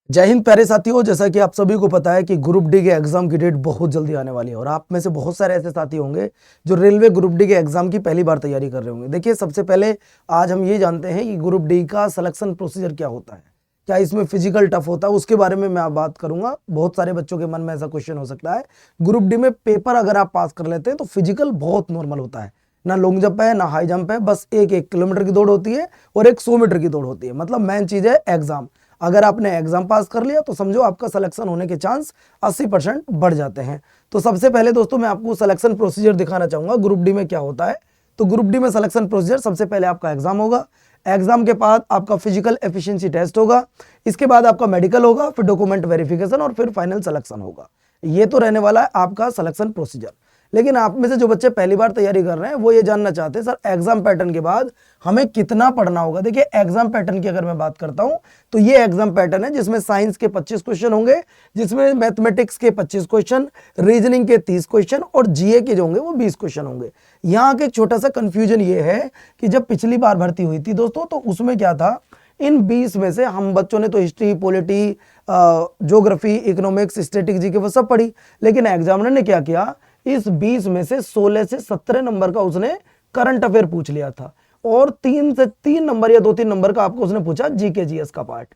जय हिंद प्यारे साथियों। जैसा कि आप सभी को पता है कि ग्रुप डी के एग्जाम की डेट बहुत जल्दी आने वाली है और आप में से बहुत सारे ऐसे साथी होंगे जो रेलवे ग्रुप डी के एग्जाम की पहली बार तैयारी कर रहे होंगे। देखिए, सबसे पहले आज हम ये जानते हैं कि ग्रुप डी का सिलेक्शन प्रोसीजर क्या होता है, क्या इसमें फिजिकल टफ होता है, उसके बारे में मैं बात करूंगा। बहुत सारे बच्चों के मन में ऐसा क्वेश्चन हो सकता है। ग्रुप डी में पेपर अगर आप पास कर लेते हैं तो फिजिकल बहुत नॉर्मल होता है, ना लॉन्ग जंप है ना हाई जंप है, बस एक 1 किलोमीटर की दौड़ होती है और एक 100 मीटर की दौड़ होती है। मतलब मेन चीज है एग्जाम। अगर आपने एग्जाम पास कर लिया तो समझो आपका सिलेक्शन होने के चांस 80% बढ़ जाते हैं। तो सबसे पहले दोस्तों मैं आपको सिलेक्शन प्रोसीजर दिखाना चाहूंगा ग्रुप डी में क्या होता है। तो ग्रुप डी में सिलेक्शन प्रोसीजर, सबसे पहले आपका एग्जाम होगा, एग्जाम के बाद आपका फिजिकल एफिशिएंसी टेस्ट होगा, इसके बाद आपका मेडिकल होगा, फिर डॉक्यूमेंट वेरिफिकेशन और फिर फाइनल सिलेक्शन होगा। ये तो रहने वाला है आपका सिलेक्शन प्रोसीजर। लेकिन आप में से जो बच्चे पहली बार तैयारी कर रहे हैं वो ये जानना चाहते हैं सर एग्जाम पैटर्न के बाद हमें कितना पढ़ना होगा। देखिए, एग्जाम पैटर्न की अगर मैं बात करता हूं तो ये एग्जाम पैटर्न है जिसमें साइंस के 25 क्वेश्चन होंगे, जिसमें मैथमेटिक्स के 25 क्वेश्चन, रीजनिंग के 30 क्वेश्चन और जीए के जो होंगे वो 20 क्वेश्चन होंगे। यहाँ के एक छोटा सा कंफ्यूजन ये है कि जब पिछली बार भर्ती हुई थी दोस्तों तो उसमें क्या था, इन 20 में से हम बच्चों ने तो history, polity, geography, economics, static, GK वो सब पढ़ी, लेकिन एग्जामिनर ने क्या किया, इस 20 में से 16 से 17 नंबर का उसने करंट अफेयर पूछ लिया था और 3 से 3 नंबर या 2-3 नंबर का आपको उसने पूछा जीके जीएस का पार्ट।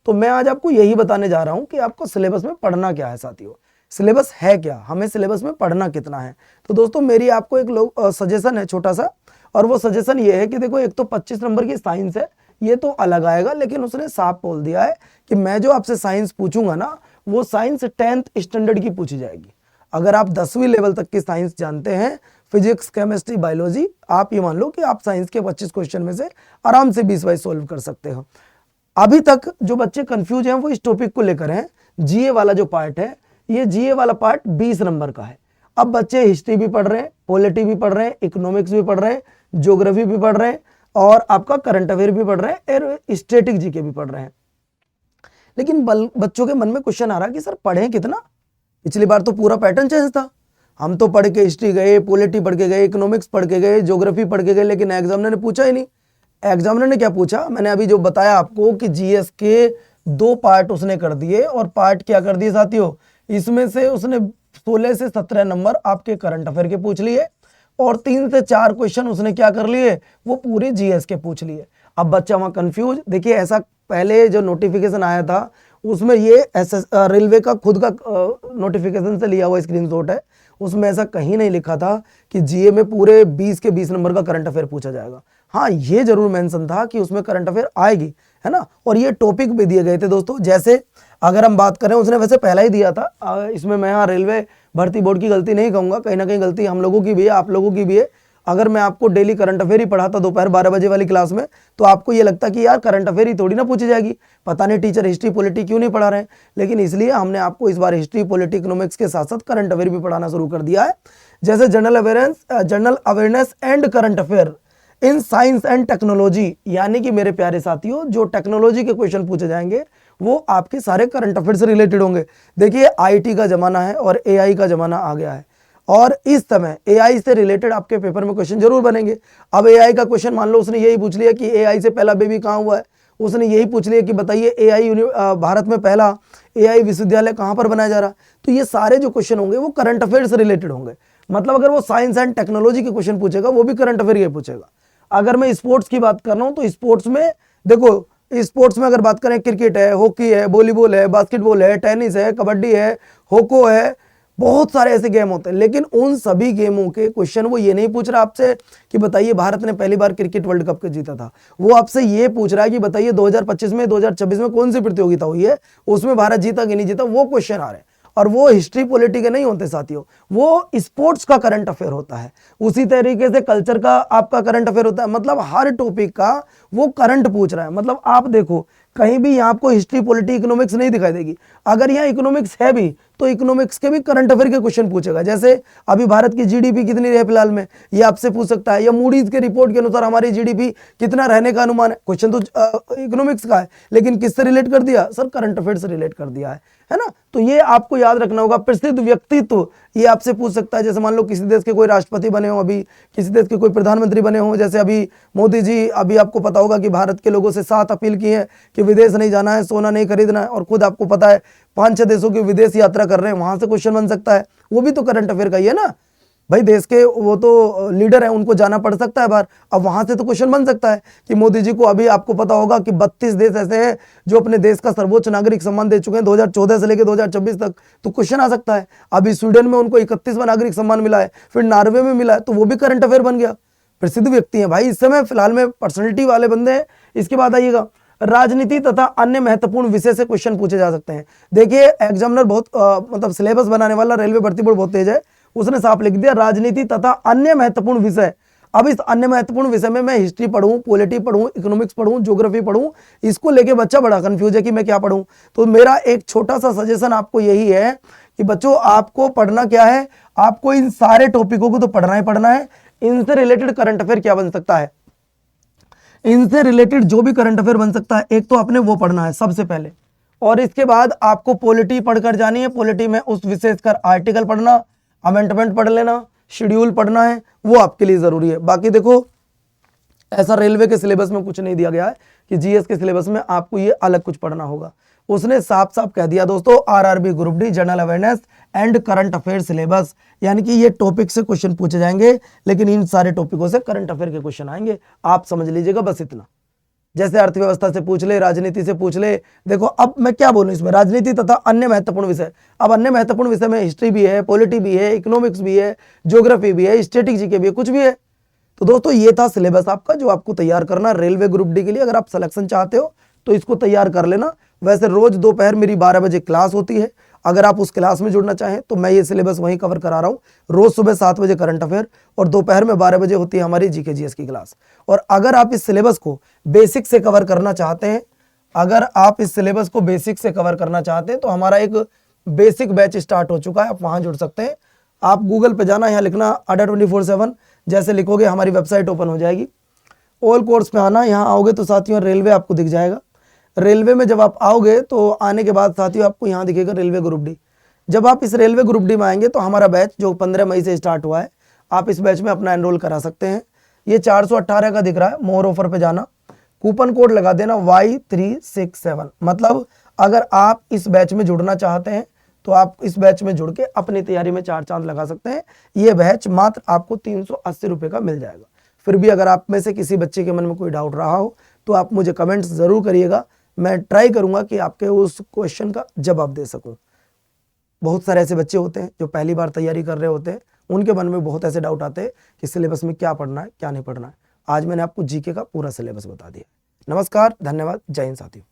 तो मैं आज आपको यही बताने जा रहा हूं कि आपको सिलेबस में पढ़ना क्या है। साथियों, सिलेबस है क्या, हमें सिलेबस में पढ़ना कितना है। तो दोस्तों मेरी आपको एक सजेशन है छोटा सा, और वो सजेशन ये है कि देखो, एक तो 25 नंबर की साइंस है, ये तो अलग आएगा, लेकिन उसने साफ बोल दिया है कि मैं जो आपसे साइंस पूछूंगा ना वो साइंस 10th स्टैंडर्ड की पूछी जाएगी। अगर आप 10वीं लेवल तक की साइंस जानते हैं, फिजिक्स, केमिस्ट्री, बायोलॉजी, आप ये मान लो कि आप साइंस के 25 क्वेश्चन में से आराम से 20 वाइज सोल्व कर सकते हो। अभी तक जो बच्चे कंफ्यूज हैं वो इस टॉपिक को लेकर हैं। जीए वाला जो पार्ट है, ये जीए वाला पार्ट 20 नंबर का है। अब बच्चे हिस्ट्री भी पढ़ रहे हैं, पॉलिटी भी पढ़ रहे हैं, इकोनॉमिक्स भी पढ़ रहे हैं, ज्योग्राफी भी पढ़ रहे हैं और आपका करंट अफेयर भी पढ़ रहे हैं और स्टैटिक जीके भी पढ़ रहे हैं। लेकिन बच्चों के मन में क्वेश्चन आ रहा है कि सर पढ़ें कितना। पिछली बार तो पूरा पैटर्न चेंज था, हम तो पढ़ के हिस्ट्री गए, पॉलिटी पढ़ के गए, इकोनॉमिक्स पढ़ के गए, ज्योग्राफी पढ़ के गए, लेकिन एग्जामिनर ने पूछा ही नहीं। एग्जामिनर ने क्या पूछा, मैंने अभी जो बताया आपको कि जीएस के 2 पार्ट उसने कर दिए और पार्ट क्या कर दिए साथियों, इसमें से उसने 16 से 17 नंबर आपके करंट अफेयर के पूछ लिए और 3 से 4 क्वेश्चन उसने क्या कर लिए, वो पूरे जीएस के पूछ लिए। अब बच्चा वहां कंफ्यूज। देखिए, ऐसा पहले जो नोटिफिकेशन आया था उसमें ये रेलवे का खुद का नोटिफिकेशन से लिया हुआ स्क्रीनशॉट है, उसमें ऐसा कहीं नहीं लिखा था कि जीए में पूरे 20 के 20 नंबर का करंट अफेयर पूछा जाएगा। हाँ, ये जरूर मेंशन था कि उसमें करंट अफेयर आएगी, है ना, और ये टॉपिक भी दिए गए थे दोस्तों। जैसे अगर हम बात करें, उसने वैसे पहला ही दिया था, इसमें मैं यहाँ रेलवे भर्ती बोर्ड की गलती नहीं कहूँगा, कहीं ना कहीं गलती हम लोगों की भी है, आप लोगों की भी है। अगर मैं आपको डेली करंट अफेयर ही पढ़ाता दोपहर 12 बजे वाली क्लास में तो आपको ये लगता कि यार करंट अफेयर ही थोड़ी ना पूछी जाएगी, पता नहीं टीचर हिस्ट्री पॉलिटी क्यों नहीं पढ़ा रहे हैं। लेकिन इसलिए हमने आपको इस बार हिस्ट्री, पॉलिटी, इकोनॉमिक्स के साथ साथ करंट अफेयर भी पढ़ाना शुरू कर दिया है। जैसे general awareness and current affair in science and technology, यानी कि मेरे प्यारे साथियों जो टेक्नोलॉजी के क्वेश्चन पूछे जाएंगे वो आपके सारे करंट अफेयर से रिलेटेड होंगे। देखिए, आईटी का जमाना है और एआई का जमाना आ गया है और इस समय एआई से रिलेटेड आपके पेपर में क्वेश्चन जरूर बनेंगे। अब एआई का क्वेश्चन मान लो उसने यही पूछ लिया कि एआई से पहला बेबी कहाँ हुआ है, उसने यही पूछ लिया कि बताइए एआई भारत में पहला एआई विश्वविद्यालय कहाँ पर बनाया जा रहा है। तो ये सारे जो क्वेश्चन होंगे वो करंट अफेयर से रिलेटेड होंगे। मतलब अगर वो साइंस एंड टेक्नोलॉजी के क्वेश्चन पूछेगा वो भी करंट अफेयर ये पूछेगा। अगर मैं स्पोर्ट्स की बात कर रहा हूँ तो स्पोर्ट्स में देखो, स्पोर्ट्स में अगर बात करें, क्रिकेट है, हॉकी है, वॉलीबॉल है, बास्केटबॉल है, टेनिस है, कबड्डी है, खो खो है, बहुत सारे ऐसे गेम होते हैं। लेकिन उन सभी गेमों के क्वेश्चन वो ये नहीं पूछ रहा आपसे कि बताइए भारत ने पहली बार क्रिकेट वर्ल्ड कप के जीता था, वो आपसे ये पूछ रहा है कि बताइए 2025 में 2026 में कौन सी प्रतियोगिता हुई है, उसमें भारत जीता कि नहीं जीता, वो क्वेश्चन आ रहे हैं। और वो हिस्ट्री पॉलिटी के नहीं होते साथियों, वो स्पोर्ट्स का करंट अफेयर होता है। उसी तरीके से कल्चर का आपका करंट अफेयर होता है। मतलब हर टॉपिक का वो करंट पूछ रहा है। मतलब आप देखो, कहीं भी यहाँ आपको हिस्ट्री, पॉलिटी, इकोनॉमिक्स नहीं दिखाई देगी। अगर यहाँ इकोनॉमिक्स है भी तो इकोनॉमिक्स के भी करंट अफेयर के क्वेश्चन पूछेगा। जैसे अभी भारत की जीडीपी कितनी है फिलहाल में, ये आपसे पूछ सकता है, या मूडीज के रिपोर्ट के अनुसार हमारी जीडीपी कितना रहने का अनुमान है। क्वेश्चन तो इकोनॉमिक्स का है लेकिन किससे रिलेट कर दिया सर, करंट अफेयर से रिलेट कर दिया है ना। तो ये आपको याद रखना होगा। प्रसिद्ध व्यक्तित्व ये आपसे पूछ सकता है। जैसे मान लो किसी देश के कोई राष्ट्रपति बने हो, अभी किसी देश के कोई प्रधानमंत्री बने हो, जैसे अभी मोदी जी, अभी आपको पता होगा कि भारत के लोगों से 7 अपील की है कि विदेश नहीं जाना है, सोना नहीं खरीदना है, और खुद आपको पता है 5-6 देशों की विदेश यात्रा कर रहे हैं, वहां से क्वेश्चन बन सकता है। वो भी तो करंट अफेयर का ही है ना भाई, देश के वो तो लीडर है, उनको जाना पड़ सकता है बाहर। अब वहां से तो क्वेश्चन बन सकता है कि मोदी जी को, अभी आपको पता होगा कि 32 देश ऐसे हैं जो अपने देश का सर्वोच्च नागरिक सम्मान दे चुके हैं 2014 से लेकर 2026 तक, तो क्वेश्चन आ सकता है। अभी स्वीडन में उनको 31वां नागरिक सम्मान मिला है, फिर नॉर्वे में मिला है, तो वो भी करंट अफेयर बन गया। प्रसिद्ध व्यक्ति हैं भाई इस समय फिलहाल में, पर्सनैलिटी वाले बंदे हैं। इसके बाद आइएगा, राजनीति तथा अन्य महत्वपूर्ण विषय से क्वेश्चन पूछे जा सकते हैं। देखिए एग्जामिनर बहुत मतलब सिलेबस बनाने वाला रेलवे भर्ती बोर्ड बहुत तेज है, उसने साफ लिख दिया राजनीति तथा अन्य महत्वपूर्ण विषय। अब इस अन्य महत्वपूर्ण विषय में मैं हिस्ट्री पढ़ूं, पॉलिटी पढ़ूं, इकोनॉमिक्स पढ़ूं, ज्योग्राफी पढ़ूं, इसको लेके बच्चा बड़ा कंफ्यूज है कि मैं क्या पढ़ूं। तो मेरा एक छोटा सा सजेशन आपको यही है कि बच्चों आपको पढ़ना क्या है, आपको इन सारे टॉपिकों को तो पढ़ना ही पढ़ना है। इनसे रिलेटेड करंट अफेयर क्या बन सकता है, इनसे रिलेटेड जो भी करंट अफेयर बन सकता है, एक तो आपने वो पढ़ना है सबसे पहले, और इसके बाद आपको पॉलिटी पढ़कर जानी है। पॉलिटी में उस विशेषकर आर्टिकल पढ़ना, अमेंडमेंट पढ़ लेना, शेड्यूल पढ़ना है, वो आपके लिए जरूरी है। बाकी देखो ऐसा रेलवे के सिलेबस में कुछ नहीं दिया गया है कि जीएस के सिलेबस में आपको ये अलग कुछ पढ़ना होगा। उसने साफ साफ कह दिया दोस्तों, RRB group D general awareness and current affair syllabus, यानी कि ये टॉपिक से क्वेश्चन पूछे जाएंगे, लेकिन इन सारे टॉपिकों से करंट अफेयर के क्वेश्चन आएंगे। आप समझ लीजिएगा बस इतना। जैसे अर्थव्यवस्था से पूछ ले, राजनीति से पूछ ले। देखो अब मैं क्या बोलूं इसमें, राजनीति तथा अन्य महत्वपूर्ण विषय। अब अन्य महत्वपूर्ण विषय में हिस्ट्री भी है, पॉलिटी भी है, इकोनॉमिक्स भी है, ज्योग्राफी भी है, स्टैटिक जीके भी है, कुछ भी है। तो दोस्तों ये था सिलेबस आपका जो आपको तैयार करना रेलवे ग्रुप डी के लिए। अगर आप सिलेक्शन चाहते हो तो इसको तैयार कर लेना। वैसे रोज दोपहर मेरी 12 बजे क्लास होती है, अगर आप उस क्लास में जुड़ना चाहें तो मैं ये सिलेबस वहीं कवर करा रहा हूँ। रोज सुबह 7 बजे करंट अफेयर और दोपहर में 12 बजे होती है हमारी जीके जीएस की क्लास। और अगर आप इस सिलेबस को बेसिक से कवर करना चाहते हैं, अगर आप इस सिलेबस को बेसिक से कवर करना चाहते हैं तो हमारा एक बेसिक बैच स्टार्ट हो चुका है, आप वहां जुड़ सकते हैं। आप गूगल पे जाना, यहाँ लिखना अड्डा 24/7, जैसे लिखोगे हमारी वेबसाइट ओपन हो जाएगी। ऑल कोर्स पे आना, यहाँ आओगे तो साथियों रेलवे आपको दिख जाएगा। रेलवे में जब आप आओगे तो आने के बाद साथियों आपको यहाँ दिखेगा रेलवे ग्रुप डी। जब आप इस रेलवे ग्रुप डी में आएंगे तो हमारा बैच जो 15 मई से स्टार्ट हुआ है, आप इस बैच में अपना एनरोल करा सकते हैं। ये 418 का दिख रहा है, मोर ऑफर पे जाना, कूपन कोड लगा देना Y367। मतलब अगर आप इस बैच में जुड़ना चाहते हैं तो आप इस बैच में जुड़ के अपनी तैयारी में 4 चांद लगा सकते हैं। ये बैच मात्र आपको 380 रुपये का मिल जाएगा। फिर भी अगर आप में से किसी बच्चे के मन में कोई डाउट रहा हो तो आप मुझे कमेंट्स जरूर करिएगा, मैं ट्राई करूंगा कि आपके उस क्वेश्चन का जवाब दे सकूं। बहुत सारे ऐसे बच्चे होते हैं जो पहली बार तैयारी कर रहे होते हैं, उनके मन में बहुत ऐसे डाउट आते हैं कि सिलेबस में क्या पढ़ना है क्या नहीं पढ़ना है। आज मैंने आपको जीके का पूरा सिलेबस बता दिया। नमस्कार, धन्यवाद, जय हिंद साथियों।